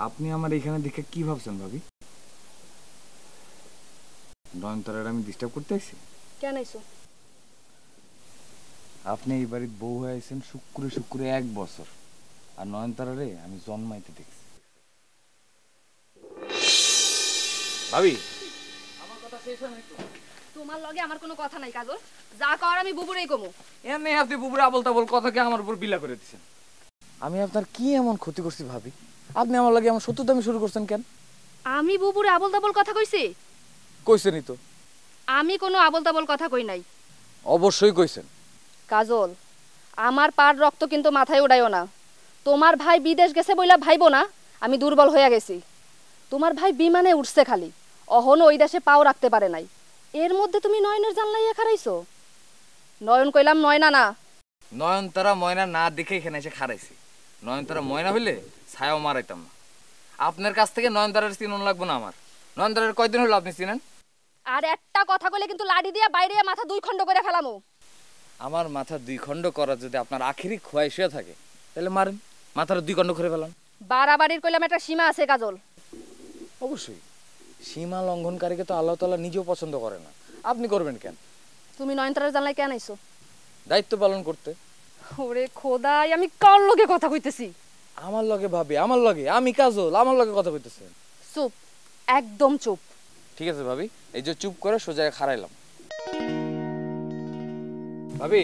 আপনি আমার এখানে দেখে কি ভাবছেন ভাবি? নয়নতারার আমি ডিস্টার্ব করতে আইছি? কেন আইছো? আপনি এই বাড়ির বউ হয়ে আইছেন শুক্রে শুক্রে 1 বছর, আর নয়নতারারে আমি জন্মাইতে দেখছি। ভাবি আমার কথা শেষ হয় নাই তো? তোমার লগে আমার কোনো কথা নাই কাজল, যা কর আমি বুবুরেই কমু। এমনি আপনি বুবুরে আবল তাবল কথাকে আমার উপর বিলা করে দিচ্ছেন। আমি আপনার কি এমন ক্ষতি করছি ভাবি? আপনি আমার লাগে এমন শত্রুতামি শুরু করছেন কেন? আমি বুবুরে আবল তাবল কথা কইছি? কইছেনই তো। আমি কোনো আবল তাবল কথা কই নাই। অবশ্যই কইছেন। কাজল, আমার পার রক্ত কিন্তু মাথায় উড়াইও না। তোমার ভাই বিদেশ গেছে বইলা ভাইবো না আমি দুর্বল হইয়া গেছি। তোমার ভাই বিমানে উঠছে খালি, অহনো ওই দেশে পাও রাখতে পারে নাই। এর মধ্যে তুমি নয়নের জানলাইয়া খারাইছো। নয়ন কইলাম নয়না না। নয়নতারা ময়না না দেখে এখানে এসে খারাইছি। নয়নতারা ময়না হইলে ছায়াও মারাইতাম না। আপনার কাছ থেকে নয়নতারার চিনন লাগবো না আমার। নয়নতারার কয়দিন হলো আপনি চিনেন? আর একটা কথা কইলে কিন্তু লাড়ি দিয়া বাইরে মাথা 2 খণ্ড করে ফেলামু। আমার মাথা 2 খণ্ড করা যদি আপনার আখেরি খোয়াইশ হয়ে থাকে তাহলে মারেন, মাথার 2 খণ্ড করে ফেলান। বাড়াবাড়ির কইলাম একটা সীমা আছে কাজল। অবশ্যই সীমা লঙ্ঘনকারীকে তো আল্লাহ তাআলা নিজেও পছন্দ করে না। আপনি করবেন কেন? তুমি নয়নতারার জানলাই কেন আইছো? দায়িত্ব পালন করতে। ওরে খোদাই, আমি কার লগে কথা কইতেছি? আমার লগে ভাবি, আমার লগে, আমি কাজল, আমার লগে কথা কইতেছেন। চুপ, একদম চুপ। ঠিক আছে ভাবি, এই যে চুপ করে সোজা খাড়াইলাম। ভাবি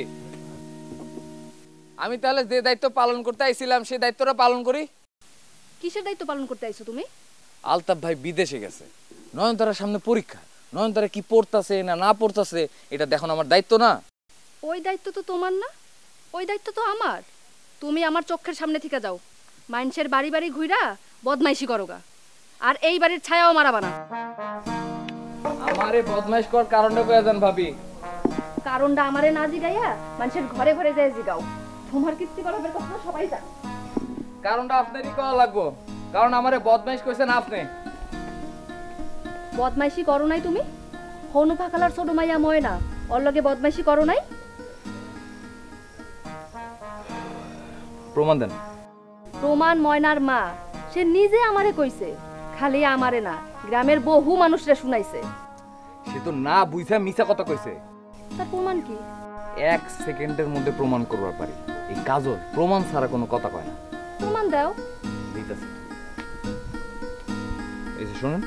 আমি তাহলে যে দায়িত্ব পালন করতে আইছিলাম সেই দায়িত্বটা পালন করি। কিসের দায়িত্ব পালন করতে আইছো তুমি? আলতাফ ভাই বিদেশে গেছে, নয়নতারার সামনে পরীক্ষা। নয়নতারা কি পড়তাছে না না পড়তাছে এটা দেখুন আমার দায়িত্ব না? ওই দায়িত্ব তো তোমার না, ওই দায়িত্ব তো আমার। তুমি আমার চোখের সামনে থেকে যাও, মানুষের বাড়ি বাড়ি ঘুইরা বদমাইশি করোগা, আর এই বাড়ির ছায়াও মারাবা না। আমারে বদমাইশ করার কারণটা কইয়া দেন ভাবি। কারণটা আমারে না জিগাইয়া মানুষের ঘরে ঘরে যায় জিগাও। তোমার কীর্তি কলাপের কথা সবাই জানে। কারণটা আপনারই কওয়া লাগবো, কারণ আমারে বদমাইশ কইছেন আপনি। বদমাইশি করো নাই তুমি? হনু ফাকালার ছোট মাইয়া ময়না ওর লগে বদমাইশি করো নাই? প্রমাণ দেন। প্রমাণ ময়নার মা, সে নিজে আমারে কইছে, খালি আমারে না গ্রামের বহু মানুষরে শুনাইছে। সে তো না বুঝা মিছা কথা কইছে। তার প্রমাণ কি? 1 সেকেন্ডের মধ্যে প্রমাণ করবার পারি। এই কাজল প্রমাণ ছাড়া কোনো কথা কয় না। প্রমাণ দাও। দিতেছি, এই যে শুনুন।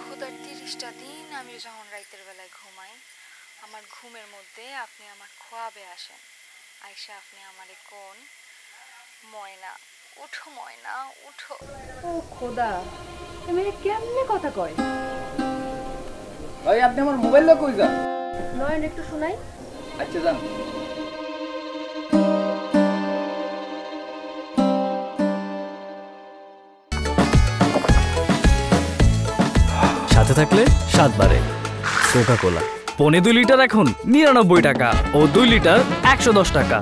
খোদার 30টা দিন আমি যখন রাতের বেলায় ঘুমাই, আমার ঘুমের মধ্যে আপনি আমার খোয়াবে আসেন। আয়শা আপনি আমারে কোন, ময়না উঠো, ময়না উঠো। ও খোদা, তুমি কেমনে কথা কয়? ভাই আপনি আমার মোবাইল লক কই যান? নয়ন একটু শুনাই। আচ্ছা যান। সাথে থাকলে 7 বারে কোকা কোলা। 2.5 লিটার এখন 99 টাকা ও 2 লিটার 110 টাকা।